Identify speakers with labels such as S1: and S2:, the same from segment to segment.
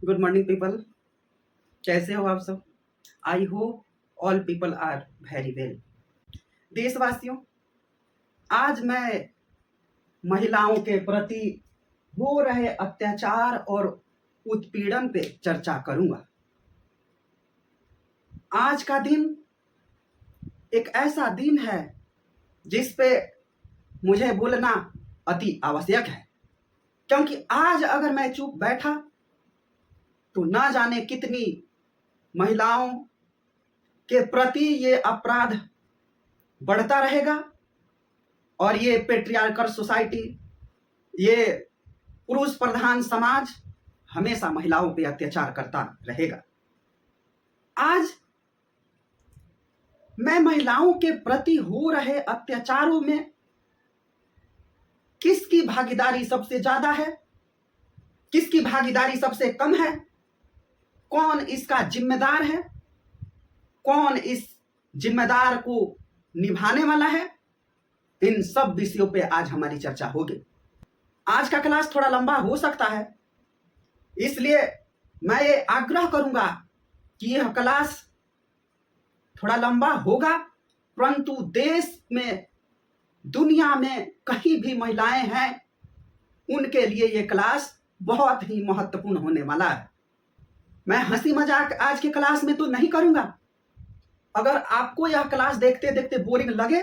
S1: Good morning people. कैसे हो आप सब? I hope all people are very well. देशवासियों, आज मैं महिलाओं के प्रति हो रहे अत्याचार और उत्पीड़न पे चर्चा करूंगा। आज का दिन एक ऐसा दिन है जिस पे मुझे बोलना अति आवश्यक है, क्योंकि आज अगर मैं चुप बैठा तो ना जाने कितनी महिलाओं के प्रति ये अपराध बढ़ता रहेगा और ये पेट्रियार्कल सोसाइटी, ये पुरुष प्रधान समाज हमेशा महिलाओं पे अत्याचार करता रहेगा। आज मैं महिलाओं के प्रति हो रहे अत्याचारों में किसकी भागीदारी सबसे ज्यादा है, किसकी भागीदारी सबसे कम है, कौन इसका जिम्मेदार है, कौन इस जिम्मेदार को निभाने वाला है, इन सब विषयों पे आज हमारी चर्चा होगी। आज का क्लास थोड़ा लंबा हो सकता है, इसलिए मैं ये आग्रह करूंगा कि यह क्लास थोड़ा लंबा होगा, परंतु देश में, दुनिया में कहीं भी महिलाएं हैं उनके लिए ये क्लास बहुत ही महत्वपूर्ण होने वाला है। मैं हंसी मजाक आज के क्लास में तो नहीं करूंगा। अगर आपको यह क्लास देखते देखते बोरिंग लगे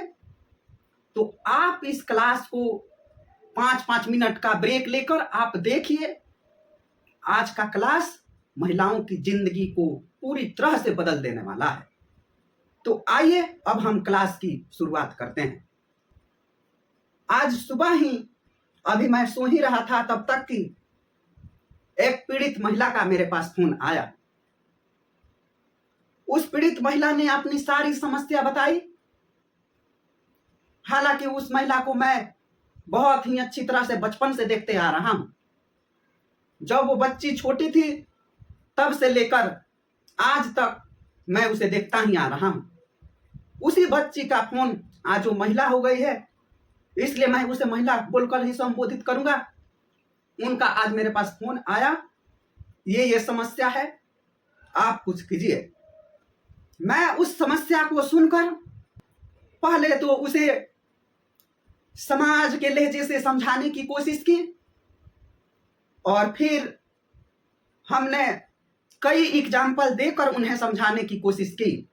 S1: तो आप इस क्लास को 5-5 मिनट का ब्रेक लेकर आप देखिए। आज का क्लास महिलाओं की जिंदगी को पूरी तरह से बदल देने वाला है। तो आइए अब हम क्लास की शुरुआत करते हैं। आज सुबह ही अभी मैं सो ही रहा था तब तक कि एक पीड़ित महिला का मेरे पास फोन आया। उस पीड़ित महिला ने अपनी सारी समस्या बताई। हालांकि उस महिला को मैं बहुत ही अच्छी तरह से बचपन से देखते आ रहा हूं। जब वो बच्ची छोटी थी तब से लेकर आज तक मैं उसे देखता ही आ रहा हूं। उसी बच्ची का फोन आज वो महिला हो गई है, इसलिए मैं उसे महिला बोलकर ही संबोधित करूंगा। उनका आज मेरे पास फोन आया, ये समस्या है, आप कुछ कीजिए। मैं उस समस्या को सुनकर पहले तो उसे समाज के लहजे से समझाने की कोशिश की और फिर हमने कई एग्जाम्पल देकर उन्हें समझाने की कोशिश की,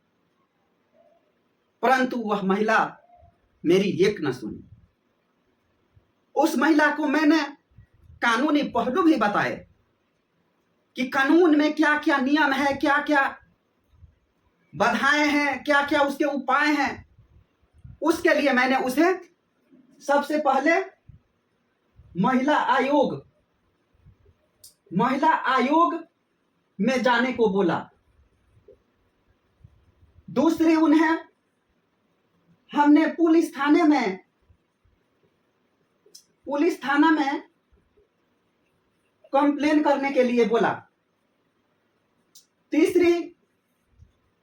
S1: परंतु वह महिला मेरी एक न सुनी। उस महिला को मैंने कानूनी पहलू भी बताए कि कानून में क्या क्या नियम है, क्या क्या बाधाएं हैं, क्या क्या उसके उपाय हैं। उसके लिए मैंने उसे सबसे पहले महिला आयोग में जाने को बोला। दूसरी उन्हें हमने पुलिस थाना में कंप्लेन करने के लिए बोला। तीसरी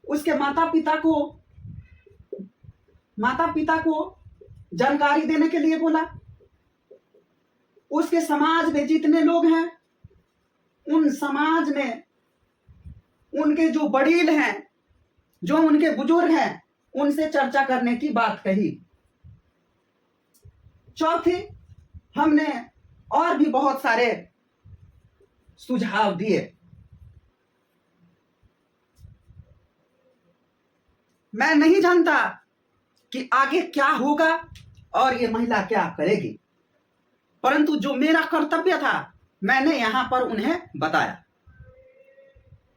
S1: उसके माता पिता को जानकारी देने के लिए बोला। उसके समाज में जितने लोग हैं उन समाज में उनके जो बड़ील हैं, जो उनके बुजुर्ग हैं, उनसे चर्चा करने की बात कही। चौथी, हमने और भी बहुत सारे सुझाव दिए। मैं नहीं जानता कि आगे क्या होगा और ये महिला क्या करेगी, परंतु जो मेरा कर्तव्य था मैंने यहां पर उन्हें बताया।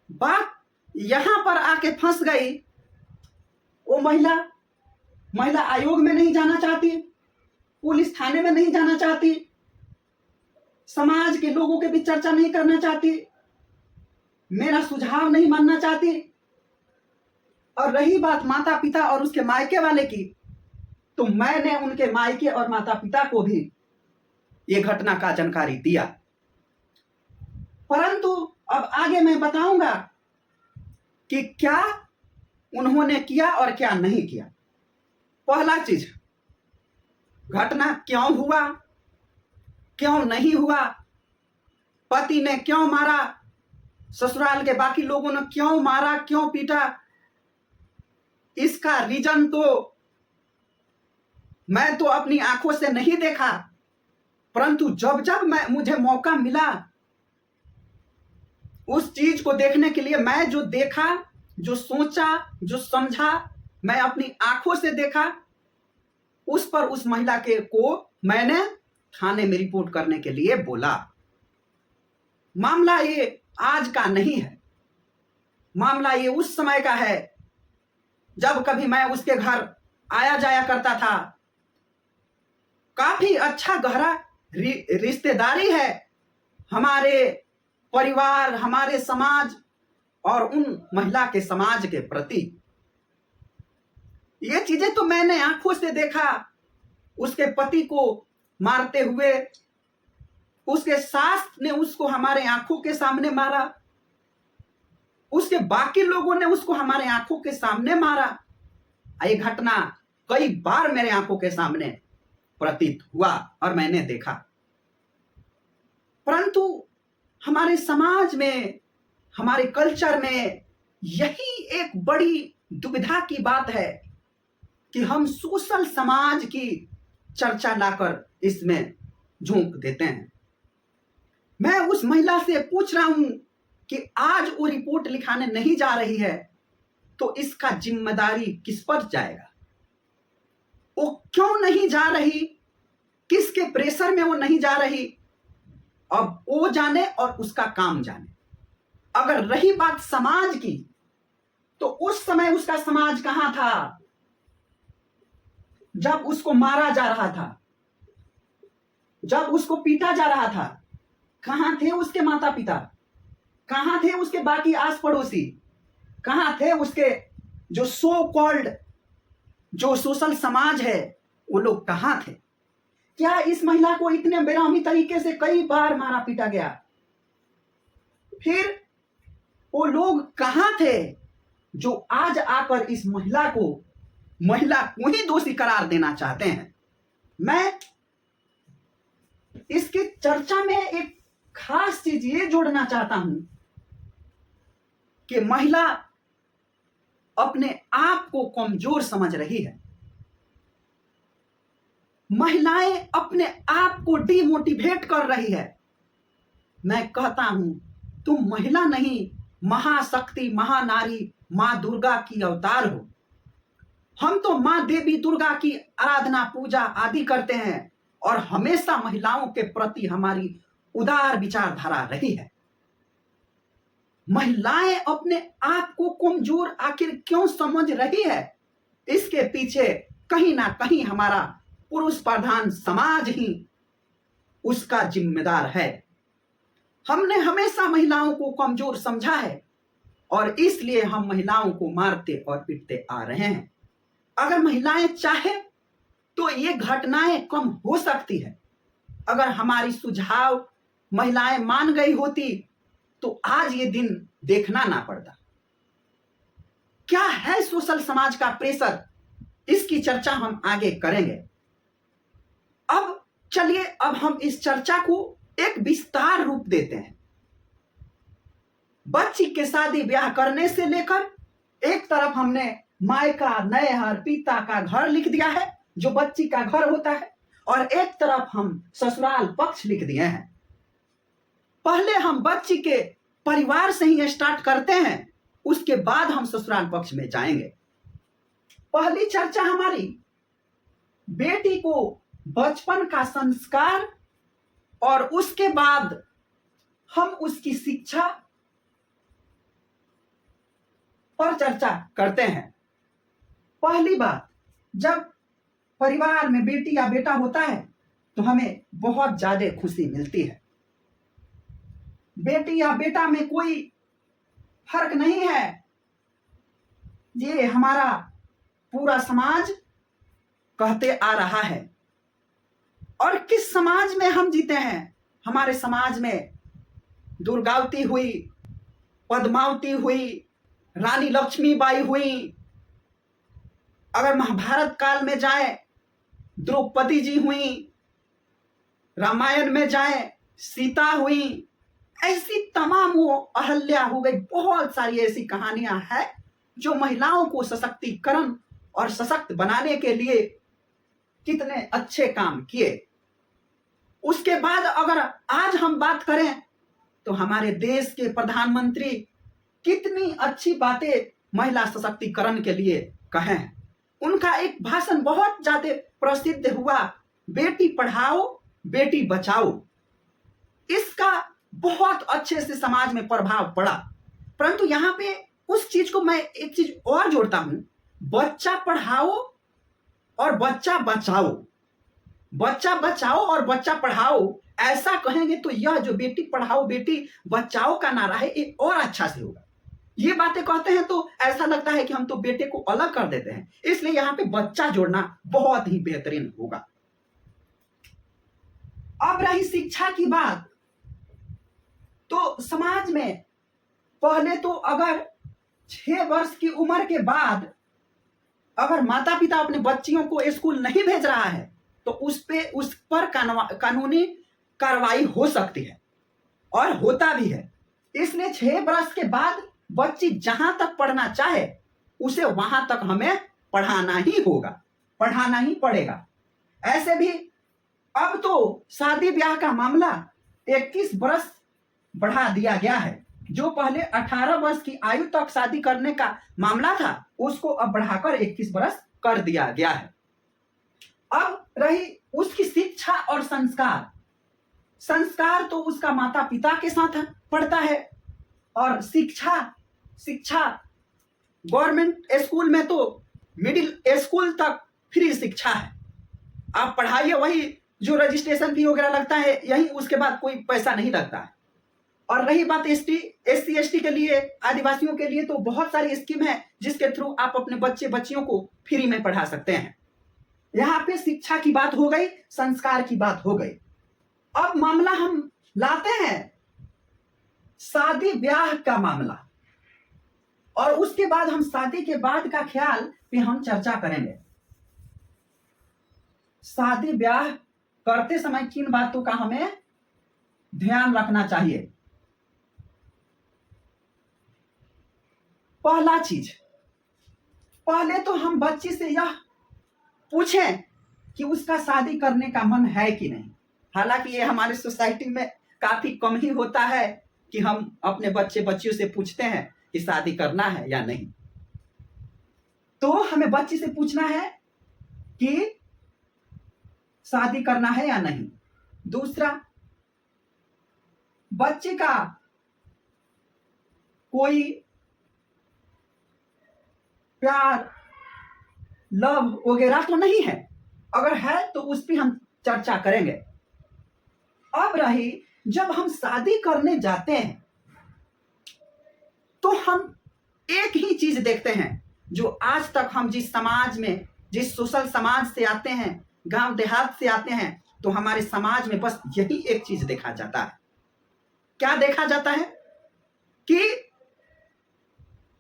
S1: बात यहां पर आके फंस गई। वो महिला आयोग में नहीं जाना चाहती, पुलिस थाने में नहीं जाना चाहती, समाज के लोगों के बीच चर्चा नहीं करना चाहती, मेरा सुझाव नहीं मानना चाहती। और रही बात माता पिता और उसके मायके वाले की, तो मैंने उनके मायके और माता पिता को भी ये घटना का जानकारी दिया। परंतु अब आगे मैं बताऊंगा कि क्या उन्होंने किया और क्या नहीं किया। पहला चीज, घटना क्यों हुआ, क्यों नहीं हुआ, पति ने क्यों मारा, ससुराल के बाकी लोगों ने क्यों मारा, क्यों पीटा, इसका रीजन तो मैं तो अपनी आंखों से नहीं देखा, परंतु जब जब मुझे मौका मिला उस चीज को देखने के लिए, मैं जो देखा, जो सोचा, जो समझा, मैं अपनी आंखों से देखा, उस पर उस महिला को मैंने थाने में रिपोर्ट करने के लिए बोला। मामला ये आज का नहीं है, मामला ये उस समय का है जब कभी मैं उसके घर आया जाया करता था। काफी अच्छा गहरा रिश्तेदारी है हमारे परिवार, हमारे समाज और उन महिला के समाज के प्रति। ये चीजें तो मैंने आंखों से देखा, उसके पति को मारते हुए, उसके सास ने उसको हमारे आंखों के सामने मारा, उसके बाकी लोगों ने उसको हमारे आंखों के सामने मारा। ये घटना कई बार मेरे आंखों के सामने प्रतीत हुआ और मैंने देखा, परंतु हमारे समाज में, हमारे कल्चर में यही एक बड़ी दुविधा की बात है कि हम सोशल समाज की चर्चा लाकर इसमें झोंक देते हैं। मैं उस महिला से पूछ रहा हूं कि आज वो रिपोर्ट लिखाने नहीं जा रही है तो इसका जिम्मेदारी किस पर जाएगा? वो क्यों नहीं जा रही, किसके प्रेशर में वो नहीं जा रही, अब वो जाने और उसका काम जाने। अगर रही बात समाज की, तो उस समय उसका समाज कहां था जब उसको मारा जा रहा था, जब उसको पीटा जा रहा था? कहां थे उसके माता पिता, कहां थे उसके बाकी आस पड़ोसी, कहां थे उसके जो सो कॉल्ड जो सोशल समाज है, वो लोग कहां थे? क्या इस महिला को इतने बेरहमी तरीके से कई बार मारा पीटा गया? फिर वो लोग कहां थे जो आज आकर इस महिला को ही दोषी करार देना चाहते हैं? मैं इसकी चर्चा में एक खास चीज ये जोड़ना चाहता हूं कि महिला अपने आप को कमजोर समझ रही है। महिलाएं अपने आप को डिमोटिवेट कर रही है। मैं कहता हूं, तुम महिला नहीं, महाशक्ति, महानारी, मां दुर्गा की अवतार हो। हम तो मां देवी दुर्गा की आराधना, पूजा आदि करते हैं और हमेशा महिलाओं के प्रति हमारी उदार विचारधारा रही है। महिलाएं अपने आप को कमजोर आखिर क्यों समझ रही है? इसके पीछे कहीं ना कहीं हमारा पुरुष प्रधान समाज ही उसका जिम्मेदार है। हमने हमेशा महिलाओं को कमजोर समझा है और इसलिए हम महिलाओं को मारते और पीटते आ रहे हैं। अगर महिलाएं चाहे तो ये घटनाएं कम हो सकती है। अगर हमारी सुझाव महिलाएं मान गई होती तो आज ये दिन देखना ना पड़ता। क्या है सोशल समाज का प्रेशर, इसकी चर्चा हम आगे करेंगे। अब चलिए, अब हम इस चर्चा को एक विस्तार रूप देते हैं। बच्ची के शादी ब्याह करने से लेकर एक तरफ हमने मायका, नैहर, पिता का घर लिख दिया है जो बच्ची का घर होता है, और एक तरफ हम ससुराल पक्ष लिख दिए हैं। पहले हम बच्ची के परिवार से ही स्टार्ट करते हैं, उसके बाद हम ससुराल पक्ष में जाएंगे। पहली चर्चा हमारी बेटी को बचपन का संस्कार और उसके बाद हम उसकी शिक्षा पर चर्चा करते हैं। पहली बात, जब परिवार में बेटी या बेटा होता है तो हमें बहुत ज्यादा खुशी मिलती है। बेटी या बेटा में कोई फर्क नहीं है, ये हमारा पूरा समाज कहते आ रहा है। और किस समाज में हम जीते हैं? हमारे समाज में दुर्गावती हुई, पद्मावती हुई, रानी लक्ष्मीबाई हुई, अगर महाभारत काल में जाए द्रौपदी जी हुई, रामायण में जाए सीता हुई, ऐसी तमाम वो अहल्या हो गई, बहुत सारी ऐसी कहानियां हैं जो महिलाओं को सशक्तिकरण और सशक्त बनाने के लिए कितने अच्छे काम किए। उसके बाद अगर आज हम बात करें तो हमारे देश के प्रधानमंत्री कितनी अच्छी बातें महिला सशक्तिकरण के लिए कहे हैं। उनका एक भाषण बहुत ज्यादा प्रसिद्ध हुआ, बेटी पढ़ाओ बेटी बचाओ। इसका बहुत अच्छे से समाज में प्रभाव पड़ा। परंतु यहाँ पे उस चीज को मैं एक चीज और जोड़ता हूं, बच्चा पढ़ाओ और बच्चा बचाओ। बच्चा बचाओ और बच्चा पढ़ाओ ऐसा कहेंगे तो यह जो बेटी पढ़ाओ बेटी बचाओ का नारा है ये और अच्छा से होगा। ये बातें कहते हैं तो ऐसा लगता है कि हम तो बेटे को अलग कर देते हैं, इसलिए यहाँ पे बच्चा जोड़ना बहुत ही बेहतरीन होगा। अब रही शिक्षा की बात, तो समाज में पहले तो अगर 6 वर्ष की उम्र के बाद अगर माता पिता अपने बच्चियों को स्कूल नहीं भेज रहा है तो उस पर कानूनी कार्रवाई हो सकती है और होता भी है। इसलिए 6 वर्ष के बाद बच्ची जहां तक पढ़ना चाहे उसे वहां तक हमें पढ़ाना ही होगा, पढ़ाना ही पड़ेगा। ऐसे भी अब तो शादी ब्याह का मामला 21 वर्ष बढ़ा दिया गया है। जो पहले 18 वर्ष की आयु तक शादी करने का मामला था उसको अब बढ़ाकर 21 वर्ष कर दिया गया है। अब रही उसकी शिक्षा और संस्कार। संस्कार तो उसका माता पिता के साथ पढ़ता है और शिक्षा गवर्नमेंट स्कूल में तो मिडिल स्कूल तक फ्री शिक्षा है। आप पढ़ाइए, वही जो रजिस्ट्रेशन फी वगैरह लगता है यही, उसके बाद कोई पैसा नहीं लगता है। और रही बात SC ST के लिए, आदिवासियों के लिए तो बहुत सारी स्कीम है जिसके थ्रू आप अपने बच्चे बच्चियों को फ्री में पढ़ा सकते हैं। यहाँ पे शिक्षा की बात हो गई, संस्कार की बात हो गई। अब मामला हम लाते हैं शादी ब्याह का मामला, और उसके बाद हम शादी के बाद का ख्याल पे हम चर्चा करेंगे। शादी ब्याह करते समय किन बातों का हमें ध्यान रखना चाहिए। पहला चीज, पहले तो हम बच्ची से यह पूछें कि उसका शादी करने का मन है कि नहीं। हालांकि ये हमारे सोसाइटी में काफी कम ही होता है कि हम अपने बच्चे बच्चियों से पूछते हैं कि शादी करना है या नहीं। तो हमें बच्ची से पूछना है कि शादी करना है या नहीं। दूसरा, बच्चे का कोई प्यार लव वगैरह तो नहीं है, अगर है तो उस पर हम चर्चा करेंगे। अब रही, जब हम शादी करने जाते हैं तो हम एक ही चीज देखते हैं, जो आज तक हम जिस समाज में, जिस सोशल समाज से आते हैं, गांव देहात से आते हैं, तो हमारे समाज में बस यही एक चीज देखा जाता है। क्या देखा जाता है कि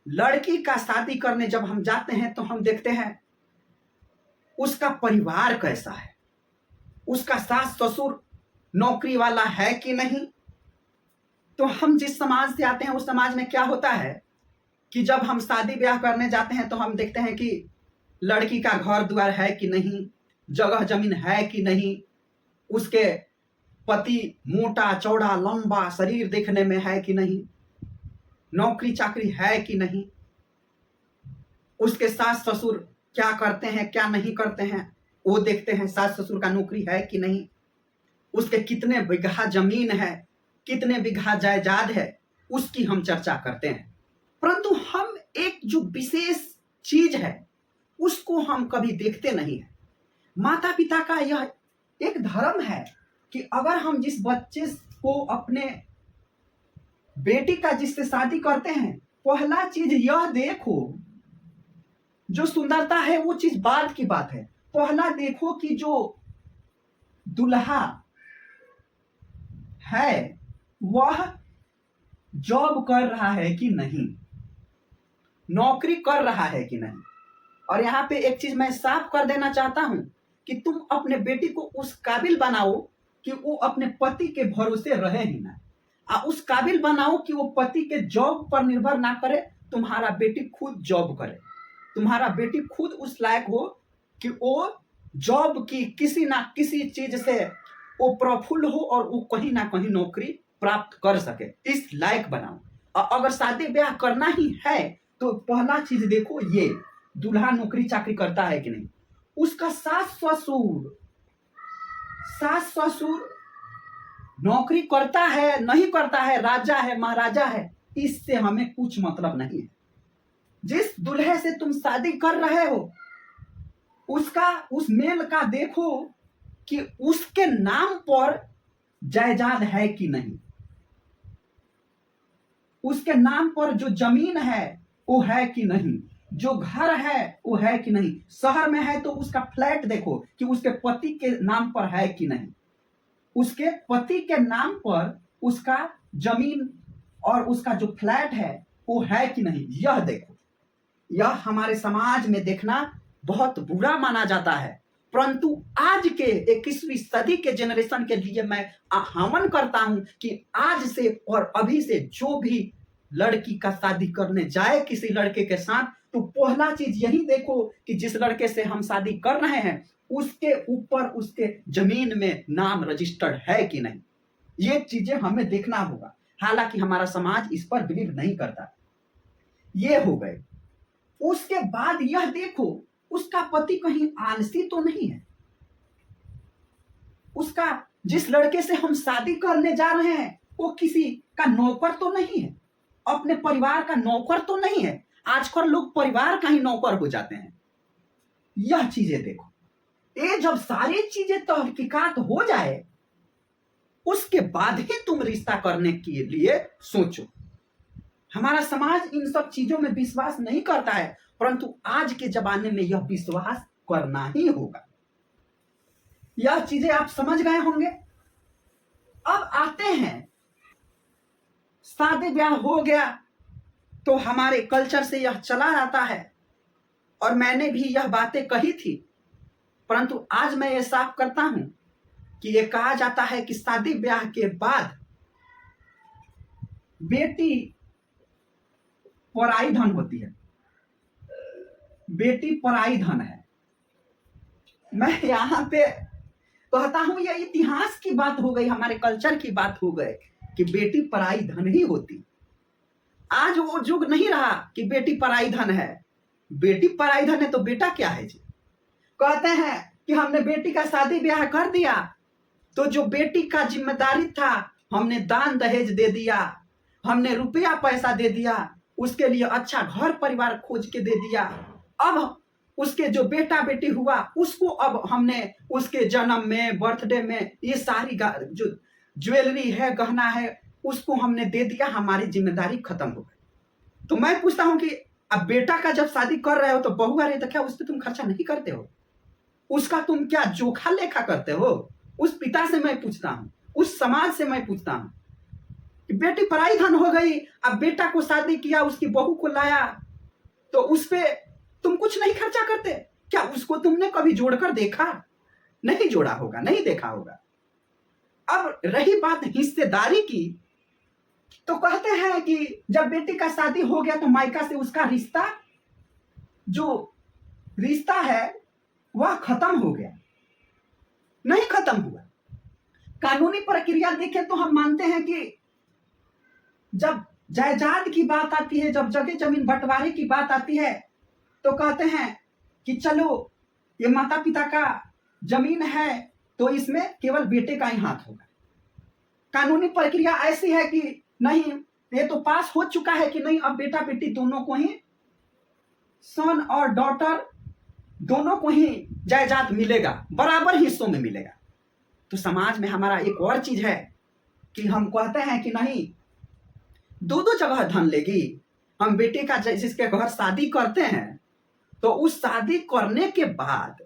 S1: लड़की का शादी करने जब हम जाते हैं तो हम देखते हैं उसका परिवार कैसा है, उसका सास ससुर नौकरी वाला है कि नहीं। तो हम जिस समाज से आते हैं उस समाज में क्या होता है कि जब हम शादी ब्याह करने जाते हैं तो हम देखते हैं कि लड़की का घर द्वार है कि नहीं, जगह जमीन है कि नहीं, उसके पति मोटा चौड़ा लंबा शरीर देखने में है कि नहीं, नौकरी चाकरी है कि नहीं, उसके सास ससुर क्या करते हैं क्या नहीं करते हैं वो देखते हैं, सास ससुर का नौकरी है कि नहीं, उसके कितने बीघा जमीन है, कितने बीघा जायदाद है, उसकी हम चर्चा करते हैं। परंतु हम एक जो विशेष चीज है उसको हम कभी देखते नहीं है। माता पिता का यह एक धर्म है कि अगर हम जिस बच्चे को, अपने बेटी का जिससे शादी करते हैं, पहला चीज यह देखो, जो सुंदरता है वो चीज बाद की बात है, पहला देखो कि जो दुल्हा है वह जॉब कर रहा है कि नहीं, नौकरी कर रहा है कि नहीं। और यहाँ पे एक चीज मैं साफ कर देना चाहता हूं कि तुम अपने बेटी को उस काबिल बनाओ कि वो अपने पति के भरोसे रहे ही ना। उस काबिल बनाओ कि वो पति के जॉब पर निर्भर ना करे, तुम्हारा बेटी खुद जॉब करे, तुम्हारा बेटी खुद उस लायक हो कि वो जॉब की किसी ना किसी चीज से वो प्रफुल्ल हो और वो कहीं ना कहीं नौकरी प्राप्त कर सके, इस लायक बनाओ। अगर शादी ब्याह करना ही है तो पहला चीज देखो, ये दूल्हा नौकरी चाकरी करता है कि नहीं, उसका सास ससुर नौकरी करता है नहीं करता है, राजा है महाराजा है, इससे हमें कुछ मतलब नहीं है। जिस दूल्हे से तुम शादी कर रहे हो उसका, उस मेल का देखो कि उसके नाम पर जायदाद है कि नहीं, उसके नाम पर जो जमीन है वो है कि नहीं, जो घर है वो है कि नहीं। शहर में है तो उसका फ्लैट देखो कि उसके पति के नाम पर है कि नहीं, उसके पति के नाम पर उसका जमीन और उसका जो फ्लैट है वो है कि नहीं, यह देखो। यह हमारे समाज में देखना बहुत बुरा माना जाता है, परंतु आज के 21वीं सदी के जेनरेशन के लिए मैं आह्वान करता हूं कि आज से और अभी से जो भी लड़की का शादी करने जाए किसी लड़के के साथ, तो पहला चीज यही देखो कि जिस लड़के से हम शादी कर रहे हैं उसके ऊपर उसके जमीन में नाम रजिस्टर्ड है कि नहीं, ये चीजें हमें देखना होगा। हालांकि हमारा समाज इस पर बिलीव नहीं करता। ये हो गए। उसके बाद यह देखो उसका पति कहीं आलसी तो नहीं है, उसका जिस लड़के से हम शादी करने जा रहे हैं वो किसी का नौकर तो नहीं है, अपने परिवार का नौकर तो नहीं है। आजकल लोग परिवार का ही नौकर हो जाते हैं। यह चीजें देखो। ये जब सारी चीजें तहकीकात हो जाए उसके बाद ही तुम रिश्ता करने के लिए सोचो। हमारा समाज इन सब चीजों में विश्वास नहीं करता है, परंतु आज के जमाने में यह विश्वास करना ही होगा। यह चीजें आप समझ गए होंगे। अब आते हैं, शादी ब्याह हो गया तो हमारे कल्चर से यह चला आता है और मैंने भी यह बातें कही थी, परंतु आज मैं ये साफ करता हूं कि ये कहा जाता है कि शादी ब्याह के बाद बेटी पराई धन होती है, बेटी पराई धन है। मैं यहां पे कहता हूं यह इतिहास की बात हो गई, हमारे कल्चर की बात हो गई कि बेटी पराई धन ही होती। आज वो युग नहीं रहा कि बेटी पराई धन है। बेटी पराई धन है तो बेटा क्या है जी। कहते हैं कि हमने बेटी का शादी ब्याह कर दिया तो जो बेटी का जिम्मेदारी था हमने दान दहेज दे दिया, हमने रुपया पैसा दे दिया, उसके लिए अच्छा घर परिवार खोज के दे दिया। अब उसके जो बेटा बेटी हुआ उसको अब हमने उसके जन्म में बर्थडे में ये सारी जो ज्वेलरी है गहना है उसको हमने दे दिया, हमारी जिम्मेदारी खत्म हो गई। तो मैं पूछता हूं कि अब बेटा का जब शादी कर रहे हो तो बहू आ रही तो क्या उस पर तुम खर्चा नहीं करते हो? उसका तुम क्या जोखा लेखा करते हो? उस पिता से मैं पूछता हूं, उस समाज से मैं पूछता हूं कि बेटी पराई धन हो गई, अब बेटा को शादी किया, उसकी बहू को लाया तो उस पे तुम कुछ नहीं खर्चा करते क्या? उसको तुमने कभी जोड़कर देखा? नहीं जोड़ा होगा, नहीं देखा होगा। अब रही बात हिस्सेदारी की, तो कहते हैं कि जब बेटी का शादी हो गया तो मायका से उसका रिश्ता, जो रिश्ता है वह खत्म हो गया। नहीं खत्म हुआ। कानूनी प्रक्रिया देखें तो हम मानते हैं कि जब जायदाद की बात आती है, जब जगह जमीन बंटवारे की बात आती है तो कहते हैं कि चलो ये माता पिता का जमीन है तो इसमें केवल बेटे का ही हाथ होगा। कानूनी प्रक्रिया ऐसी है कि नहीं, ये तो पास हो चुका है कि नहीं, अब बेटा बेटी दोनों को ही, सन और डॉटर दोनों को ही जायदाद मिलेगा, बराबर हिस्सों में मिलेगा। तो समाज में हमारा एक और चीज है कि हम कहते हैं कि नहीं, दो दो जगह धन लेगी। हम बेटे का जिसके घर शादी करते हैं तो उस शादी करने के बाद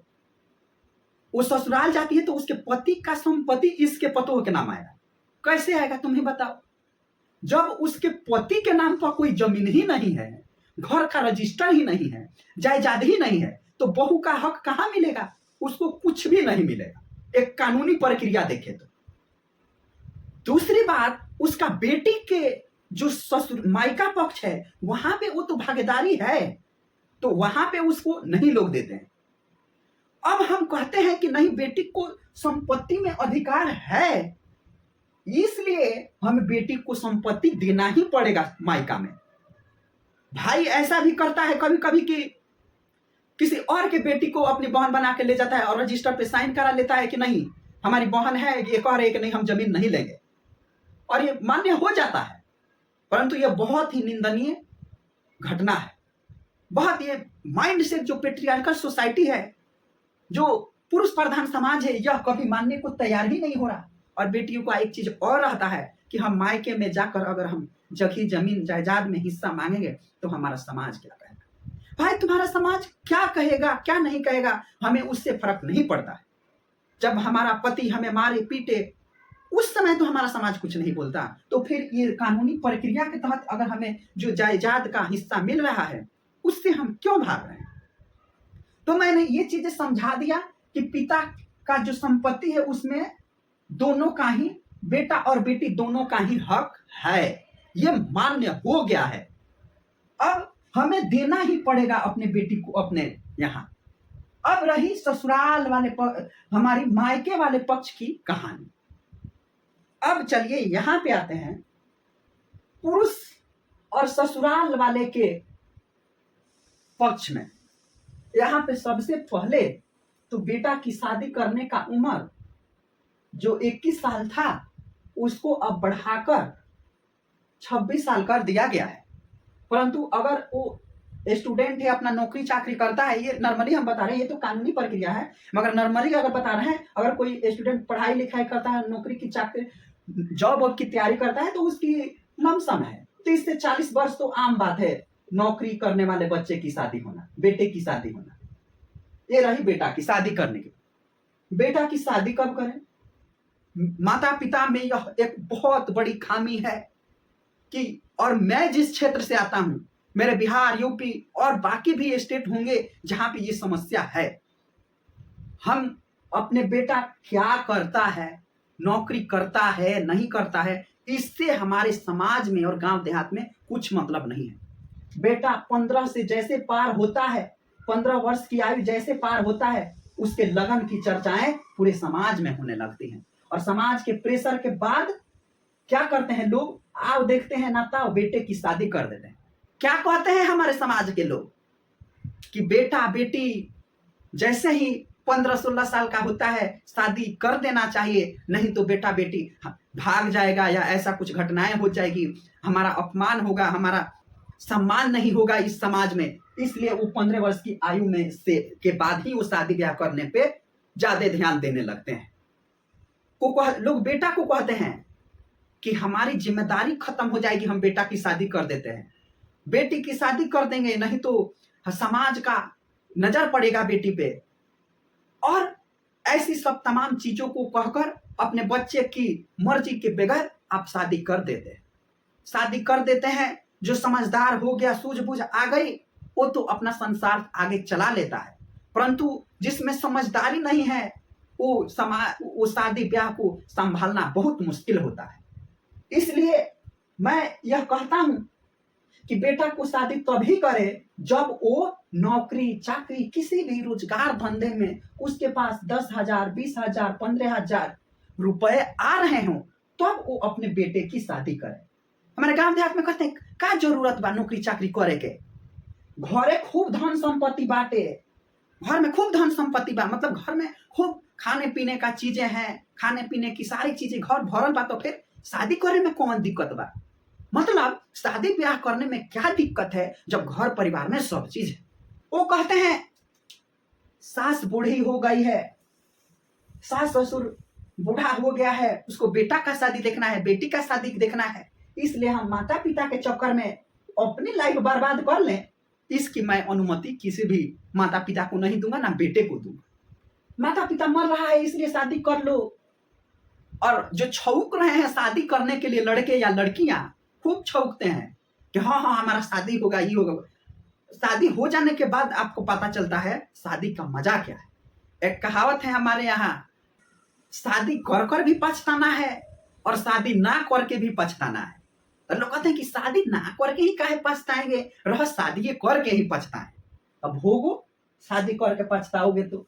S1: वो ससुराल जाती है तो उसके पति का संपत्ति इसके पतों के नाम आएगा। कैसे आएगा तुम ही बताओ? जब उसके पति के नाम पर कोई जमीन ही नहीं है, घर का रजिस्टर ही नहीं है, जायदाद ही नहीं है, तो बहू का हक कहां मिलेगा? उसको कुछ भी नहीं मिलेगा। एक कानूनी प्रक्रिया देखे तो। दूसरी बात, उसका बेटी के जो ससुर मायका पक्ष है वहां पे वो तो भागीदारी है, तो वहां पे उसको नहीं लोग देते हैं। अब हम कहते हैं कि नहीं, बेटी को संपत्ति में अधिकार है, इसलिए हमें बेटी को संपत्ति देना ही पड़ेगा मायका में। भाई ऐसा भी करता है कभी कभी कि किसी और के बेटी को अपनी बहन बना के ले जाता है और रजिस्टर पे साइन करा लेता है कि नहीं हमारी बहन है, ये कह रहे कि नहीं हम जमीन नहीं लेंगे, और ये मान्य हो जाता है। परंतु यह बहुत ही निंदनीय घटना है। बहुत ये माइंड सेट जो पेट्रियार्कल सोसाइटी है, जो पुरुष प्रधान समाज है, यह कभी मानने को तैयार ही नहीं हो रहा। और बेटियों का एक चीज और रहता है कि हम मायके में जाकर अगर हम जगह जमीन जायदाद में हिस्सा मांगेंगे तो हमारा समाज क्या कहेगा। भाई तुम्हारा समाज क्या कहेगा क्या नहीं कहेगा, हमें उससे फर्क नहीं पड़ता है। जब हमारा पति हमें मारे पीटे उस समय तो हमारा समाज कुछ नहीं बोलता, तो फिर ये कानूनी प्रक्रिया के तहत अगर हमें जो जायदाद का हिस्सा मिल रहा है उससे हम क्यों भाग रहे हैं। तो मैंने ये चीजें समझा दिया कि पिता का जो संपत्ति है उसमें दोनों का ही, बेटा और बेटी दोनों का ही हक है, ये मान्य हो गया है। अब हमें देना ही पड़ेगा अपने बेटी को अपने यहाँ। अब रही ससुराल वाले हमारी मायके वाले पक्ष की कहानी। अब चलिए यहां पे आते हैं पुरुष और ससुराल वाले के पक्ष में। यहां पे सबसे पहले तो बेटा की शादी करने का उम्र जो 21 साल था उसको अब बढ़ाकर 26 साल कर दिया गया है। परंतु अगर वो स्टूडेंट है, अपना नौकरी चाकरी करता है, ये नॉर्मली हम बता रहे हैं, ये तो कानूनी प्रक्रिया है, मगर नॉर्मली अगर बता रहे हैं, अगर कोई स्टूडेंट पढ़ाई लिखाई करता है, नौकरी की चाकरी जॉब की तैयारी करता है तो उसकी लमसम है 30 से 40 वर्ष तो आम बात है नौकरी करने वाले बच्चे की शादी होना, बेटे की शादी होना। ये रही बेटा की शादी करने की। बेटा की शादी कब करें? माता पिता में यह एक बहुत बड़ी खामी है कि, और मैं जिस क्षेत्र से आता हूं, मेरे बिहार, यूपी और बाकी भी स्टेट होंगे जहां पे ये समस्या है। हम अपने बेटा क्या करता है, नौकरी करता है नहीं करता है, इससे हमारे समाज में और गांव देहात में कुछ मतलब नहीं है। बेटा 15 से जैसे पार होता है, 15 वर्ष की आयु जैसे पार होता है, उसके लगन की चर्चाएं पूरे समाज में होने लगती हैं। और समाज के प्रेशर के बाद क्या करते हैं लोग, आओ देखते हैं ना ताओ बेटे की शादी कर देते हैं। क्या कहते हैं हमारे समाज के लोग कि बेटा बेटी जैसे ही 15-16 साल का होता है शादी कर देना चाहिए, नहीं तो बेटा बेटी भाग जाएगा या ऐसा कुछ घटनाएं हो जाएगी, हमारा अपमान होगा, हमारा सम्मान नहीं होगा इस समाज में। इसलिए वो 15 वर्ष की आयु में से के बाद ही वो शादी ब्याह करने पे ज्यादा ध्यान देने लगते हैं। लोग बेटा को कहते हैं कि हमारी जिम्मेदारी खत्म हो जाएगी, हम बेटा की शादी कर देते हैं, बेटी की शादी कर देंगे नहीं तो समाज का नजर पड़ेगा बेटी पे। और ऐसी सब तमाम चीजों को कहकर अपने बच्चे की मर्जी के बगैर आप शादी कर देते हैं। जो समझदार हो गया, सूझबूझ आ गई, वो तो अपना संसार आगे चला लेता है। परंतु जिसमें समझदारी नहीं है वो शादी ब्याह को संभालना बहुत मुश्किल होता है। इसलिए मैं यह कहता हूं कि बेटा को शादी तभी करे जब वो नौकरी चाकरी किसी भी रोजगार धंधे में उसके पास 10,000, 20,000, 15,000 रुपए आ रहे हों, तब वो अपने बेटे की शादी करे। हमारे गांव देहात में कहते हैं का जरूरत बा नौकरी चाकरी करे के, घरे खूब धन संपत्ति बाटे, घर में खूब धन संपत्ति बा, मतलब घर में खूब खाने पीने का चीजें हैं, खाने पीने की सारी चीजें घर भरल बा, तो फिर शादी करे में कौन दिक्कत बा। मतलब शादी ब्याह करने में क्या दिक्कत है जब घर परिवार में सब चीज है। वो कहते हैं सास बूढ़ी हो गई है, सास ससुर बूढ़ा हो गया है, उसको बेटा का शादी देखना है, बेटी का शादी देखना है, इसलिए हम माता पिता के चक्कर में अपनी लाइफ बर्बाद कर लें, इसकी मैं अनुमति किसी भी माता पिता को नहीं दूंगा, ना बेटे को दूंगा। माता पिता मर रहा है इसलिए शादी कर लो। और जो छौक रहे हैं शादी करने के लिए लड़के या लड़कियां खूब छौकते हैं कि हाँ हमारा शादी होगा, ये होगा। शादी हो जाने के बाद आपको पता चलता है शादी का मजा क्या है। एक कहावत है हमारे यहाँ, शादी कर भी पछताना है और शादी ना करके भी पछताना है। तो लोग कहते हैं कि शादी ना करके ही काहे पछताएंगे, रह शादी करके ही पछताएं। अब भोगो, शादी करके पछताओगे तो।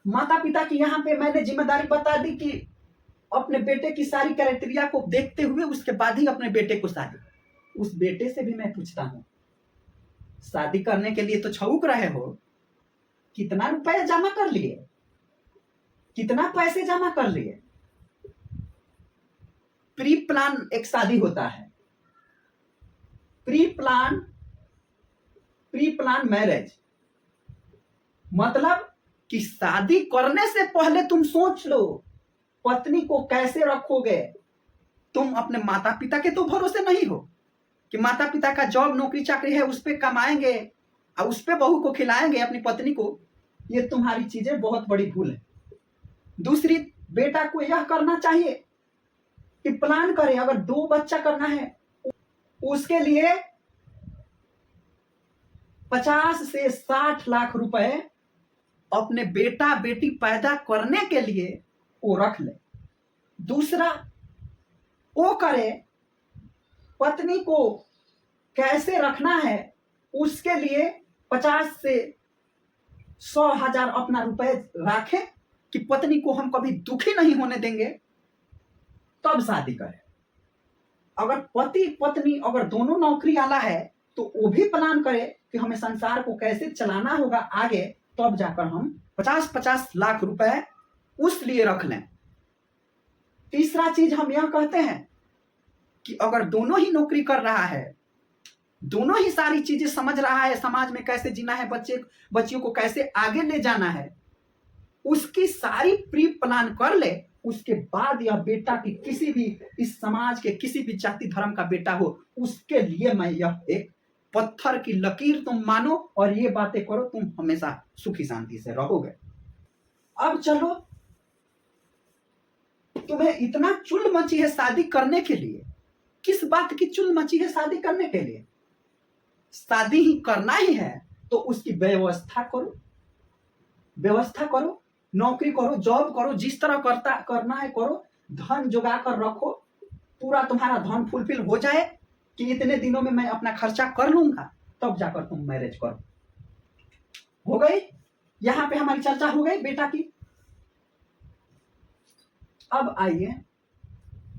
S1: माता पिता की यहाँ पे मैंने जिम्मेदारी बता दी कि अपने बेटे की सारी क्राइटेरिया को देखते हुए उसके बाद ही अपने बेटे को शादी। उस बेटे से भी मैं पूछता हूँ, शादी करने के लिए तो छौक रहे हो, कितना रुपया जमा कर लिए, कितना पैसे जमा कर लिए। प्री प्लान एक शादी होता है, प्री प्लान मैरिज, मतलब कि शादी करने से पहले तुम सोच लो पत्नी को कैसे रखोगे। तुम अपने माता पिता के तो भरोसे नहीं हो कि माता पिता का जॉब नौकरी चाकरी है, उस पर कमाएंगे और उस पर बहू को खिलाएंगे अपनी पत्नी को। ये तुम्हारी चीजें बहुत बड़ी भूल है। दूसरी, बेटा को यह करना चाहिए कि प्लान करे, अगर 2 बच्चा करना है उसके लिए 50 से 60 लाख रुपए अपने बेटा बेटी पैदा करने के लिए वो रख ले। दूसरा, वो करे पत्नी को कैसे रखना है उसके लिए 50 से 100,000 अपना रुपए रखे कि पत्नी को हम कभी दुखी नहीं होने देंगे, तब शादी करे। अगर पति पत्नी अगर दोनों नौकरी वाला है तो वो भी प्लान करे कि हमें संसार को कैसे चलाना होगा आगे, तब जाकर हम 50-50 लाख रुपए उस लिए रख लें। तीसरा चीज हम यह कहते हैं कि अगर दोनों ही नौकरी कर रहा है, दोनों ही सारी चीजें समझ रहा है, समाज में कैसे जीना है, बच्चियों को कैसे आगे ले जाना है, उसकी सारी प्री प्लान कर ले। उसके बाद यह बेटा की किसी भी इस समाज के किसी भी जाति धर्म का बेटा हो, उसके लिए मैं यह एक पत्थर की लकीर तुम मानो और ये बातें करो, तुम हमेशा सुखी शांति से रहोगे। अब चलो, तुम्हें इतना चुल मची है शादी करने के लिए, किस बात की चुल मची है शादी करने के लिए? शादी ही करना ही है तो उसकी व्यवस्था करो, व्यवस्था करो, नौकरी करो, जॉब करो, जिस तरह करना है करो, धन जुगा कर रखो, पूरा तुम्हारा धन फुलफिल हो जाए कि इतने दिनों में मैं अपना खर्चा कर लूंगा, तब जाकर तुम मैरिज करो। हो गई, यहां पे हमारी चर्चा हो गई बेटा की। अब आइए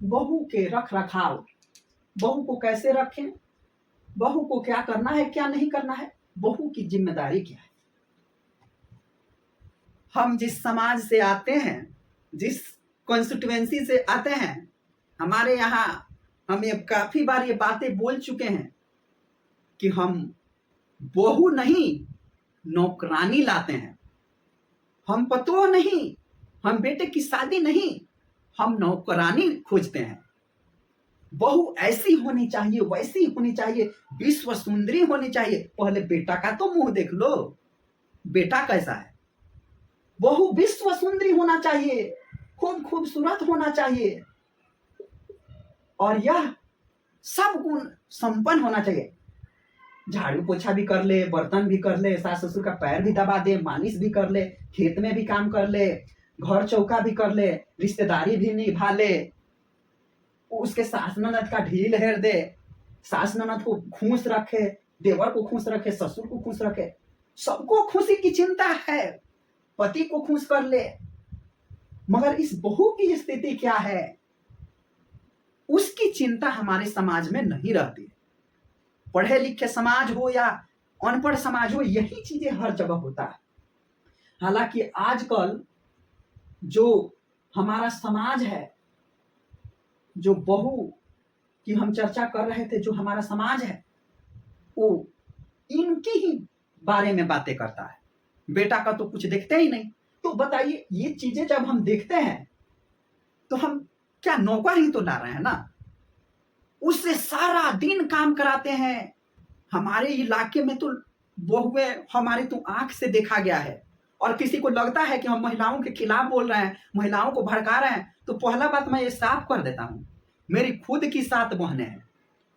S1: बहू के रख रखाव, बहू को कैसे रखें, बहू को क्या करना है क्या नहीं करना है, बहू की जिम्मेदारी क्या है। हम जिस समाज से आते हैं, जिस कॉन्स्टिट्यूएंसी से आते हैं, हमारे यहाँ हम ये काफी बार ये बातें बोल चुके हैं कि हम बहू नहीं नौकरानी लाते हैं, हम पतोह नहीं, हम बेटे की शादी नहीं, हम नौकरानी खोजते हैं। बहू ऐसी होनी चाहिए, वैसी होनी चाहिए, विश्व सुंदरी होनी चाहिए। पहले बेटा का तो मुंह देख लो, बेटा कैसा है। बहू विश्व सुंदरी होना चाहिए, खूब खूबसूरत होना चाहिए और यह सब गुण संपन्न होना चाहिए। झाड़ू पोछा भी कर ले, बर्तन भी कर ले, सास ससुर का पैर भी दबा दे, मालिश भी कर ले, खेत में भी काम कर ले, घर चौका भी कर ले, रिश्तेदारी भी निभा ले, उसके सास ननद का ढील हेर दे, सास ननद को खुश रखे, देवर को खुश रखे, ससुर को खुश रखे, सबको खुशी की चिंता है, पति को खुश कर ले। मगर इस बहू की स्थिति क्या है, उसकी चिंता हमारे समाज में नहीं रहती। पढ़े लिखे समाज हो या अनपढ़ समाज हो, यही चीजें हर जगह होता है। हालांकि आजकल जो हमारा समाज है, जो बहू की हम चर्चा कर रहे थे, जो हमारा समाज है, वो इनकी ही बारे में बातें करता है, बेटा का तो कुछ देखते ही नहीं। तो बताइए, ये चीजें जब हम देखते हैं तो हम क्या नौकर ही तो ला रहे हैं ना, उससे सारा दिन काम कराते हैं। हमारे इलाके में तो बहुएं हमारे तो आंख से देखा गया है, और किसी को लगता है कि हम महिलाओं के खिलाफ बोल रहे हैं, महिलाओं को भड़का रहे हैं, तो पहला बात मैं ये साफ कर देता हूं, मेरी खुद की 7 बहनें हैं।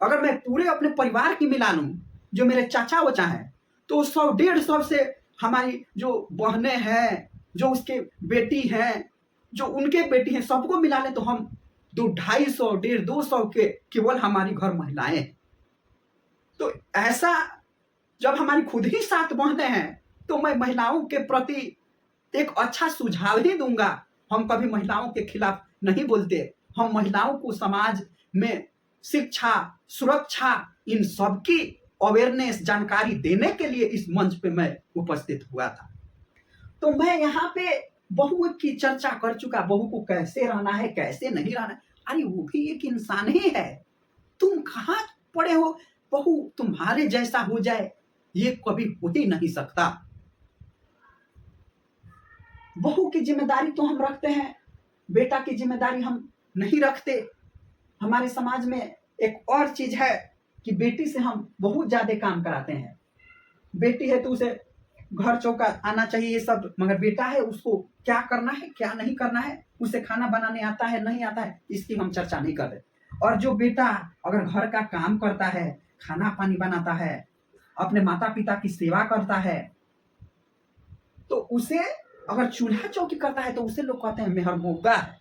S1: अगर मैं पूरे अपने परिवार की मिला लूं, जो मेरे चाचा वचा हैं, तो 100-150 से हमारी जो बहनें हैं, जो उसके बेटी हैं, जो उनके बेटी हैं सबको मिला लें तो हम 200-250 150-200 के केवल हमारी घर महिलाएं। तो ऐसा जब हमारी खुद ही 7 बहनें हैं तो मैं महिलाओं के प्रति एक अच्छा सुझाव ही दूंगा। हम कभी महिलाओं के खिलाफ नहीं बोलते। हम महिलाओं को समाज में शिक्षा, सुरक्षा, इन सब की अवेयरनेस, जानकारी देने के लिए इस मंच पे मैं उपस्थित हुआ था। तो मैं यहाँ पे बहू की चर्चा कर चुका, बहू को कैसे रहना है, कैसे नहीं रहना है। अरे वो भी एक इंसान ही है। तुम कहाँ पड़े हो बहू तुम्हारे जैसा हो जाए, ये कभी हो ही नहीं सकता। बहू की जिम्मेदारी तो हम रखते हैं, बेटा की जिम्मेदारी हम नहीं रखते। हमारे समाज में एक और चीज है कि बेटी से हम बहुत ज्यादा काम कराते हैं। बेटी है तो उसे घर चौका आना चाहिए ये सब, मगर बेटा है उसको क्या करना है क्या नहीं करना है, उसे खाना बनाने आता है नहीं आता है, इसकी हम चर्चा नहीं कर रहे। और जो बेटा अगर घर का काम करता है, खाना पानी बनाता है, अपने माता पिता की सेवा करता है, तो उसे अगर चूल्हा चौकी करता है तो उसे लोग कहते हैं मेहरबोगा है।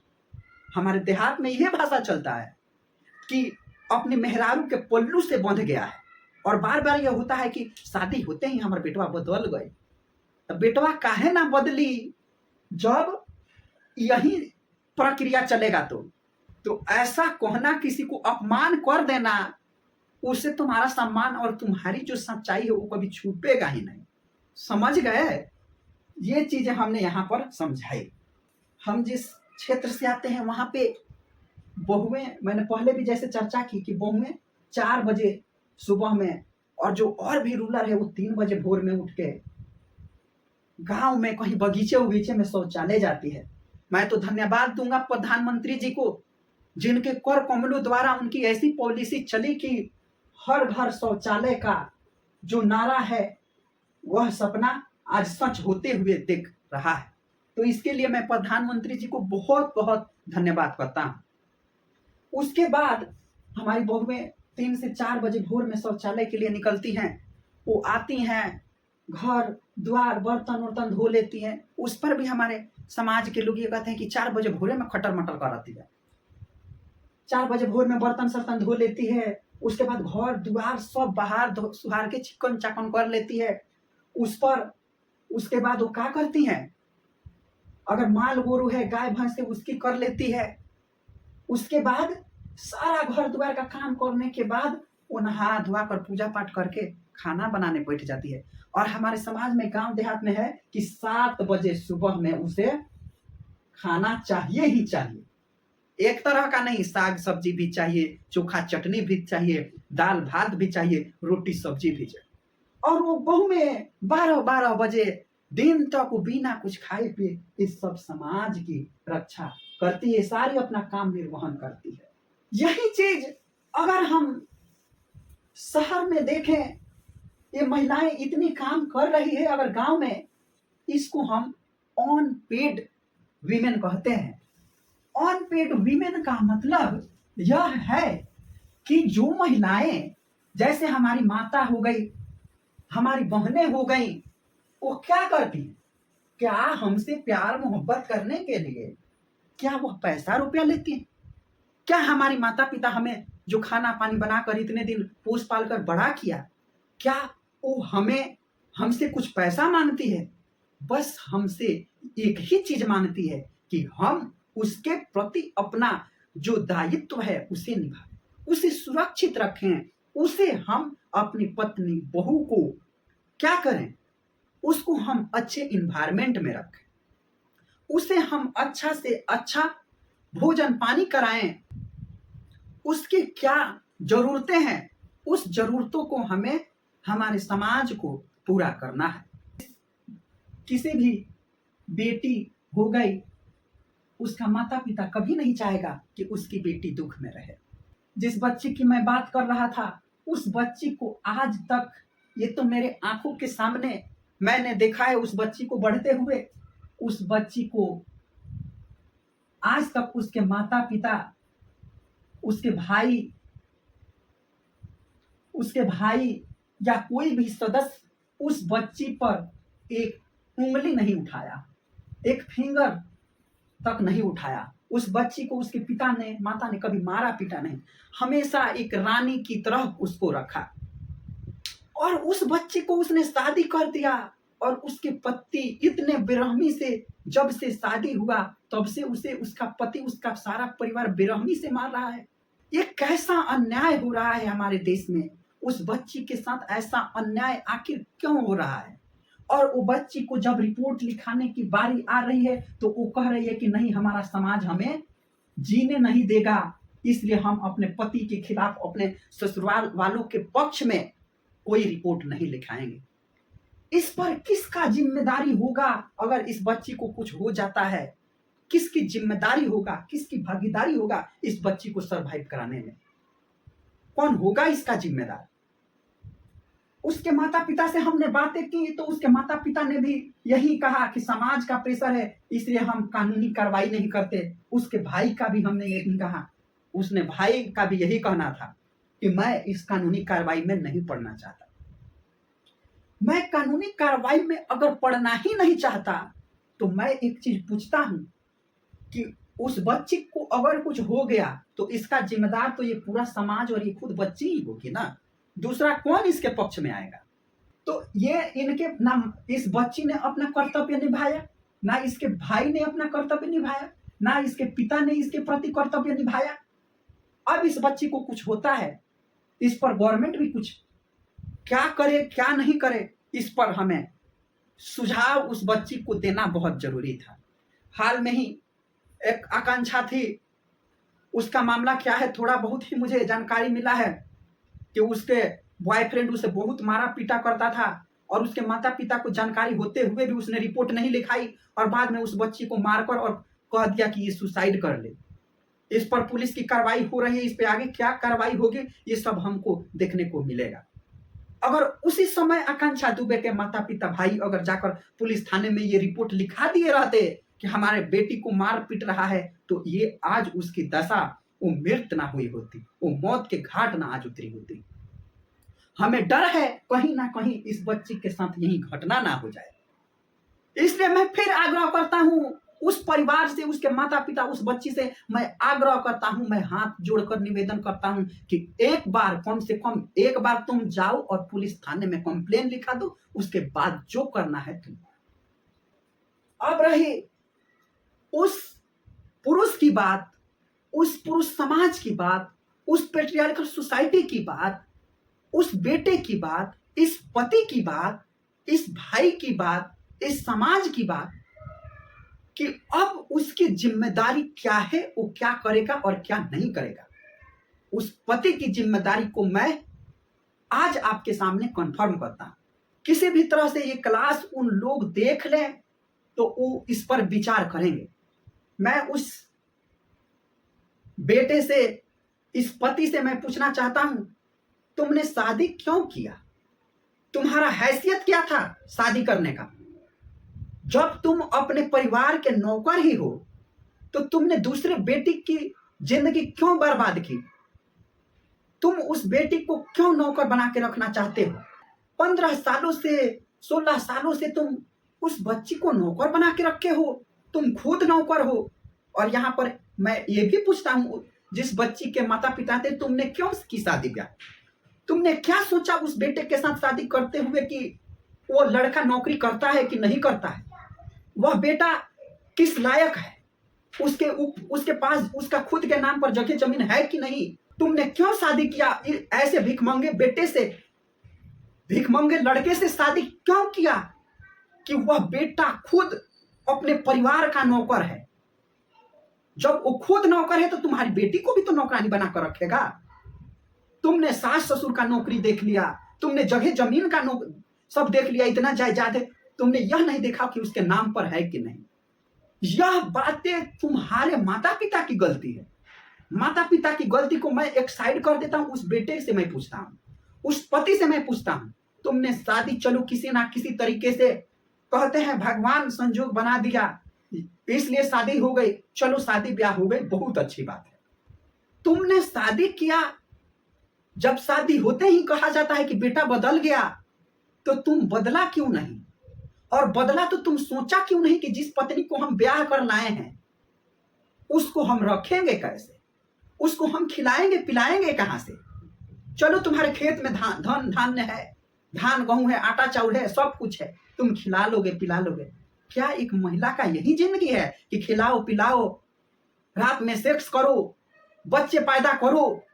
S1: हमारे देहात में यह भाषा चलता है कि अपने मेहरारू के पल्लू से बंध गया है। और बार बार यह होता है कि शादी होते ही हमारे बेटवा बदल गए। तो बेटवा काहे ना बदली, जब यही प्रक्रिया चलेगा तो ऐसा कहना, किसी को अपमान कर देना, उससे तुम्हारा सम्मान और तुम्हारी जो सच्चाई है वो कभी छुपेगा ही नहीं। समझ गए? ये चीजें हमने यहाँ पर समझाई। हम जिस क्षेत्र से आते हैं वहां पे बहुएं, मैंने पहले भी जैसे चर्चा की कि बहुएं 4 बजे सुबह में, और जो और भी रूलर है वो 3 बजे भोर में उठ के गांव में कहीं बगीचे उगीचे में शौचालय जाती है। मैं तो धन्यवाद दूंगा प्रधानमंत्री जी को, जिनके कर कमलों द्वारा उनकी ऐसी पॉलिसी चली कि हर घर शौचालय का जो नारा है वह सपना आज सच होते हुए दिख रहा है। तो इसके लिए मैं प्रधानमंत्री जी को बहुत बहुत धन्यवाद करता हूं। उसके बाद हमारी बहुएं 3 से 4 बजे भोर में शौचालय के लिए निकलती हैं। वो आती हैं, घर द्वार बर्तन वर्तन धो लेती हैं। उस पर भी हमारे समाज के लोग ये कहते हैं कि 4 बजे भोरे में खटर मटर कराती है। 4 बजे भोर में बर्तन सर्तन धो लेती है। उसके बाद घर द्वार सब बाहर सुहार के चिकन चाकन कर लेती है। उसके बाद वो क्या करती हैं, अगर माल गोरू है गाय भैंस है उसकी कर लेती है। उसके बाद सारा घर द्वार का काम करने के बाद वो नहा धोआ कर पूजा पाठ करके खाना बनाने बैठ जाती है। और हमारे समाज में, गांव देहात में है कि 7 बजे सुबह में उसे खाना चाहिए ही चाहिए। एक तरह का नहीं, साग सब्जी भी चाहिए, चोखा चटनी भी चाहिए, दाल भात भी चाहिए, रोटी सब्जी भी चाहिए। और वो बहू में 12-12 बजे दिन तक वो बिना कुछ खाए पिए इस सब समाज की रक्षा करती है, सारी अपना काम निर्वहन करती है। यही चीज अगर हम शहर में देखें, ये महिलाएं इतनी काम कर रही है, अगर गांव में, इसको हम ऑन पेड वीमेन कहते हैं। ऑन पेड वीमेन का मतलब यह है कि जो महिलाएं, जैसे हमारी माता हो गई, हमारी बहनें हो गई, वो क्या करती हैं, क्या हमसे प्यार मोहब्बत करने के लिए क्या वो पैसा रुपया लेती हैं? क्या हमारी माता पिता हमें जो खाना पानी बनाकर इतने दिन पोस पाल कर बड़ा किया, क्या वो हमसे कुछ पैसा मांगती है? बस हमसे एक ही चीज मांगती है कि हम उसके प्रति अपना जो दायित्व है उसे निभाएं, उसे सुरक्षित रखें, उसे हम अपनी पत्नी बहू को क्या करें, उसको हम अच्छे इन्वायरमेंट में रखें, उसे हम अच्छा से अच्छा भोजन पानी कराएं। उसकी क्या जरूरतें हैं, उस जरूरतों को हमें हमारे समाज को पूरा करना है। किसी भी बेटी हो गई, उसका माता पिता कभी नहीं चाहेगा कि उसकी बेटी दुख में रहे। जिस बच्ची की मैं बात कर रहा था, उस बच्ची को आज तक, ये तो मेरे आंखों के सामने मैंने देखा है उस बच्ची को बढ़ते हुए। उस बच्ची को आज तक उसके माता पिता, उसके भाई या कोई भी सदस्य उस बच्ची पर एक उंगली नहीं उठाया, एक फिंगर तक नहीं उठाया। उस बच्ची को उसके पिता ने, माता ने कभी मारा पीटा नहीं, हमेशा एक रानी की तरह उसको रखा। और उस बच्चे को उसने शादी कर दिया और उसके पति इतने बेरहमी से, जब से शादी हुआ तब से उसे उसका पति, उसका सारा परिवार बेरहमी से मार रहा है। ये कैसा अन्याय हो रहा है हमारे देश में। उस बच्ची के साथ ऐसा अन्याय आखिर क्यों हो रहा है? और वो बच्ची को जब रिपोर्ट लिखाने की बारी आ रही है तो वो कह रही है कि नहीं, हमारा समाज हमें जीने नहीं देगा, इसलिए हम अपने पति के खिलाफ, अपने ससुराल वालों के पक्ष में कोई रिपोर्ट नहीं लिखाएंगे। इस पर किसका जिम्मेदारी होगा? अगर इस बच्ची को कुछ हो जाता है, किसकी जिम्मेदारी होगा, किसकी भागीदारी होगा इस बच्ची को सरवाइव कराने में? कौन होगा इसका जिम्मेदार? उसके माता पिता से हमने बातें की तो उसके माता पिता ने भी यही कहा कि समाज का प्रेशर है, इसलिए हम कानूनी कार्रवाई नहीं करते। उसके भाई का भी हमने यही कहा, उसने भाई का भी यही कहना था कि मैं इस कानूनी कार्रवाई में नहीं पढ़ना चाहता। मैं कानूनी कार्रवाई में अगर पढ़ना ही नहीं चाहता तो मैं एक चीज पूछता हूं कि उस बच्ची को अगर कुछ हो गया तो इसका जिम्मेदार तो ये पूरा समाज और ये खुद बच्ची ही होगी ना, दूसरा कौन इसके पक्ष में आएगा? तो ये इनके ना, इस बच्ची ने अपना कर्तव्य निभाया, ना इसके भाई ने अपना कर्तव्य निभाया, ना इसके पिता ने इसके प्रति कर्तव्य निभाया। अब इस बच्ची को कुछ होता है, इस पर गवर्नमेंट भी कुछ क्या करे क्या नहीं करे, इस पर हमें सुझाव उस बच्ची को देना बहुत जरूरी था। हाल में ही एक आकांक्षा थी, उसका मामला क्या है थोड़ा बहुत ही मुझे जानकारी मिला है कि उसके बॉयफ्रेंड उसे बहुत मारा पीटा करता था और उसके माता पिता को जानकारी होते हुए भी उसने रिपोर्ट नहीं लिखाई और बाद में उस बच्ची को मारकर और कह दिया कि ये सुसाइड कर ले। इस पर पुलिस की कार्रवाई हो रही है, इस पे आगे क्या कार्रवाई होगी ये सब हमको देखने को मिलेगा। अगर उसी समय आकांक्षा दुबे के माता पिता भाई अगर जाकर पुलिस थाने में ये रिपोर्ट लिखा दिए रहते कि हमारे बेटी को मार पीट रहा है, तो ये आज उसकी दशा वो मृत ना हुई होती, वो मौत के घाट ना आज उतरी होती। हमें डर है कहीं ना कहीं इस बच्ची के साथ यही घटना ना हो जाए। इसलिए मैं फिर आग्रह करता हूं उस परिवार से, उसके माता पिता, उस बच्ची से मैं आग्रह करता हूं, मैं हाथ जोड़कर निवेदन करता हूं कि एक बार, कम से कम एक बार तुम जाओ और पुलिस थाने में कंप्लेन लिखा दो, उसके बाद जो करना है तुम। अब रही उस पुरुष की बात, उस पुरुष समाज की बात, उस पेट्रियार्कल सोसाइटी की बात, उस बेटे की बात, इस पति की बात, इस भाई की बात, इस समाज की बात, कि अब उसकी जिम्मेदारी क्या है, वो क्या करेगा और क्या नहीं करेगा। उस पति की जिम्मेदारी को मैं आज आपके सामने कन्फर्म करता हूं। किसी भी तरह से ये क्लास उन लोग देख लें तो वो इस पर विचार करेंगे। मैं उस बेटे से, इस पति से मैं पूछना चाहता हूं, तुमने शादी क्यों किया? तुम्हारा हैसियत क्या था शादी करने का? जब तुम अपने परिवार के नौकर ही हो तो तुमने दूसरे बेटी की जिंदगी क्यों बर्बाद की? तुम उस बेटी को क्यों नौकर बना के रखना चाहते हो? 15 सालों से, 16 सालों से तुम उस बच्ची को नौकर बना के रखे हो, तुम खुद नौकर हो। और यहाँ पर मैं ये भी पूछता हूं, जिस बच्ची के माता पिता थे, तुमने क्यों की शादी ब्याह? तुमने क्या सोचा उस बेटे के साथ शादी करते हुए कि वो लड़का नौकरी करता है कि नहीं करता है? वह बेटा किस लायक है? उसके पास उसका खुद के नाम पर जगह जमीन है कि नहीं? तुमने क्यों शादी किया? ऐसे भिखमंगे बेटे से, भिखमंगे लड़के से शादी क्यों किया कि वह बेटा खुद अपने परिवार का नौकर है? जब वो खुद नौकर है तो तुम्हारी बेटी को भी तो नौकरानी बनाकर रखेगा। तुमने सास ससुर का नौकरी देख लिया, तुमने जगह जमीन का सब देख लिया, इतना जायदाद है, तुमने यह नहीं देखा कि उसके नाम पर है कि नहीं। यह बातें तुम्हारे माता पिता की गलती है। माता पिता की गलती को मैं एक साइड कर देता हूं, उस बेटे से मैं पूछता हूं, उस पति से मैं पूछता हूं, तुमने शादी, चलो किसी ना किसी तरीके से, कहते हैं भगवान संजोग बना दिया इसलिए शादी हो गई, चलो शादी ब्याह हो गई, बहुत अच्छी बात है। तुमने शादी किया, जब शादी होते ही कहा जाता है कि बेटा बदल गया, तो तुम बदला क्यों नहीं? और बदला तो तुम सोचा क्यों नहीं कि जिस पत्नी को हम ब्याह कर लाए हैं, उसको हम रखेंगे कैसे? उसको हम खिलाएंगे पिलाएंगे कहाँ से? चलो तुम्हारे खेत में धान्य है, धान गेहूं है, आटा चाउल है, सब कुछ है, तुम खिला लोगे पिला लोगे। क्या एक महिला का यही जिंदगी है कि खिलाओ पिलाओ, रात में सेक्स करो, बच्चे पैदा करो?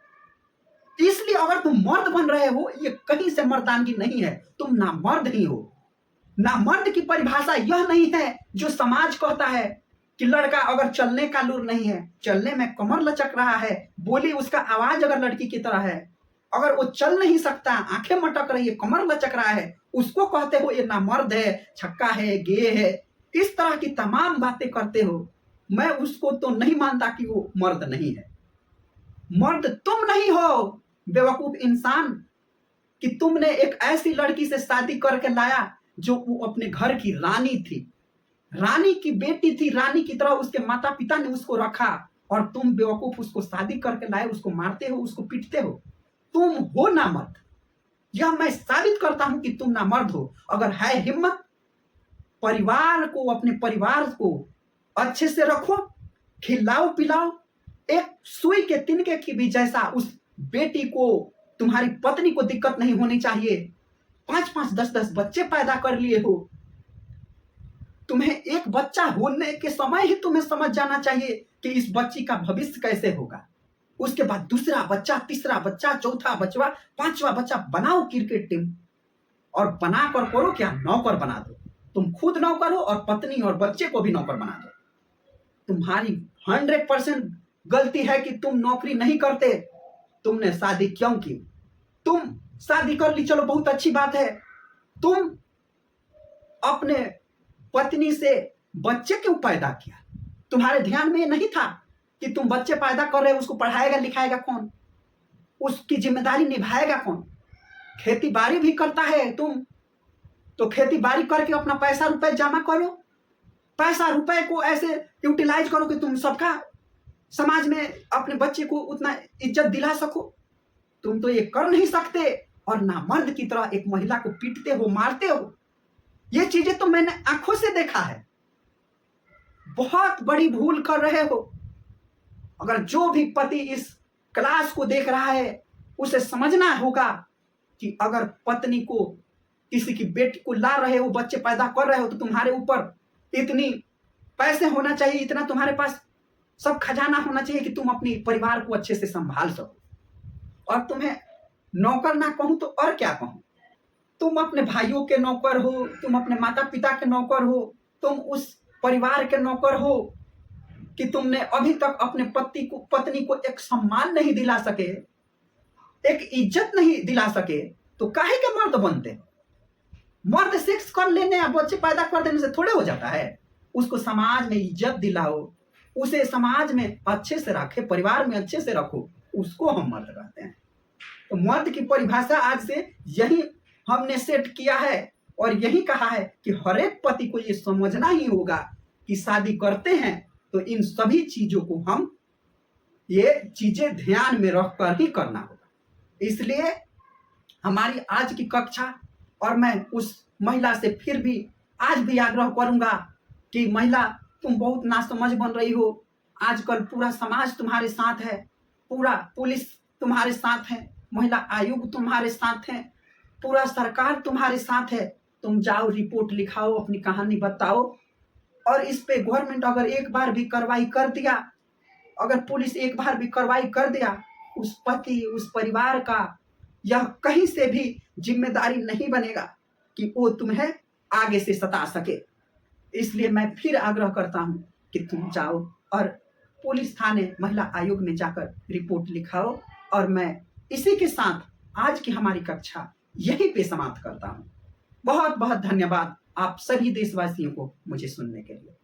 S1: इसलिए अगर तुम मर्द बन रहे हो, ये कहीं से मर्दानगी नहीं है, तुम ना मर्द ही हो। ना मर्द की परिभाषा यह नहीं है जो समाज कहता है कि लड़का अगर चलने का लूर नहीं है, चलने में कमर लचक रहा है, बोली उसका आवाज अगर लड़की की तरह है, अगर वो चल नहीं सकता, आंखें मटक रही है, कमर लचक रहा है, उसको कहते हो ये ना मर्द है, छक्का है, गे है, इस तरह की तमाम बातें करते हो। मैं उसको तो नहीं मानता कि वो मर्द नहीं है। मर्द तुम नहीं हो बेवकूफ इंसान कि तुमने एक ऐसी लड़की से शादी करके लाया जो वो अपने घर की रानी थी, रानी की बेटी थी, रानी की तरह उसके माता पिता ने उसको रखा, और तुम बेवकूफ उसको शादी करके लाए, उसको मारते हो, उसको पीटते हो। तुम हो ना मर्द। यह मैं साबित करता हूं कि तुम ना मर्द हो। अगर है हिम्मत, परिवार को, अपने परिवार को अच्छे से रखो, खिलाओ पिलाओ। एक सुई के तिनके की भी जैसा उस बेटी को, तुम्हारी पत्नी को दिक्कत नहीं होनी चाहिए। 5-5, 10-10 बच्चे पैदा कर लिए हो, तुम्हें एक बच्चा होने के समय ही तुम्हें समझ जाना चाहिए कि इस बच्ची का भविष्य कैसे होगा। उसके बाद दूसरा बच्चा, तीसरा बच्चा, चौथा बच्चा, 5वां बच्चा। बनाओ क्रिकेट टीम, और बनाकर करो क्या, नौकर बना दो। तुम खुद नौकर हो और पत्नी और बच्चे को भी नौकर बना दो। तुम्हारी 100% गलती है कि तुम नौकरी नहीं करते। तुमने शादी क्यों की? तुम शादी कर ली, चलो बहुत अच्छी बात है। तुम अपने पत्नी से बच्चे क्यों पैदा किया? तुम्हारे ध्यान में नहीं था कि तुम बच्चे पैदा कर रहे हो, उसको पढ़ाएगा लिखाएगा कौन? उसकी जिम्मेदारी निभाएगा कौन? खेती बाड़ी भी करता है तुम, तो खेती बाड़ी करके अपना पैसा रुपए जमा करो, पैसा रुपए को ऐसे यूटिलाइज करो कि तुम सबका समाज में अपने बच्चे को उतना इज्जत दिला सको। तुम तो ये कर नहीं सकते, और ना मर्द की तरह एक महिला को पीटते हो, मारते हो। ये चीजें तो मैंने आंखों से देखा है। बहुत बड़ी भूल कर रहे हो। अगर जो भी पति इस क्लास को देख रहा है, उसे समझना होगा कि अगर पत्नी को, किसी की बेटी को ला रहे हो, बच्चे पैदा कर रहे हो, तो तुम्हारे ऊपर इतनी पैसे होना चाहिए, इतना तुम्हारे पास सब खजाना होना चाहिए कि तुम अपनी परिवार को अच्छे से संभाल सको। और तुम्हें नौकर ना कहूं तो और क्या कहूं? तुम अपने भाइयों के नौकर हो, तुम अपने माता पिता के नौकर हो, तुम उस परिवार के नौकर हो कि तुमने अभी तक अपने पत्नी को एक सम्मान नहीं दिला सके, एक इज्जत नहीं दिला सके, तो काहे के मर्द बनते? मर्द सेक्स कर लेने या बच्चे पैदा कर देने से थोड़े हो जाता है। उसको समाज में इज्जत दिलाओ, उसे समाज में अच्छे से रखे, परिवार में अच्छे से रखो, उसको हम मर्द कहते हैं। तो मर्द की परिभाषा आज से यही हमने सेट किया है, और यही कहा है कि हर एक पति को ये समझना ही होगा कि शादी करते हैं तो इन सभी चीजों को हम, ये चीजें ध्यान में रखकर ही करना होगा। इसलिए हमारी आज की कक्षा, और मैं उस महिला से फिर भी आज भी आग्रह करूंगा कि महिला, तुम बहुत नासमझ बन रही हो। आजकल पूरा समाज तुम्हारे साथ है, पूरा पुलिस तुम्हारे साथ है, महिला आयोग तुम्हारे साथ है, पूरा सरकार तुम्हारे साथ है। तुम जाओ, रिपोर्ट लिखाओ, अपनी कहानी बताओ, और इस पे गवर्नमेंट अगर एक बार भी कार्रवाई कर दिया, अगर पुलिस एक बार भी कार्रवाई कर दिया, उस पति, उस परिवार का यह कहीं से भी जिम्मेदारी नहीं बनेगा कि वो तुम्हें आगे से सता सके। इसलिए मैं फिर आग्रह करता हूं कि तुम जाओ और पुलिस थाने, महिला आयोग में जाकर रिपोर्ट लिखाओ। और मैं इसी के साथ आज की हमारी कक्षा यहीं पे समाप्त करता हूं। बहुत बहुत धन्यवाद आप सभी देशवासियों को मुझे सुनने के लिए।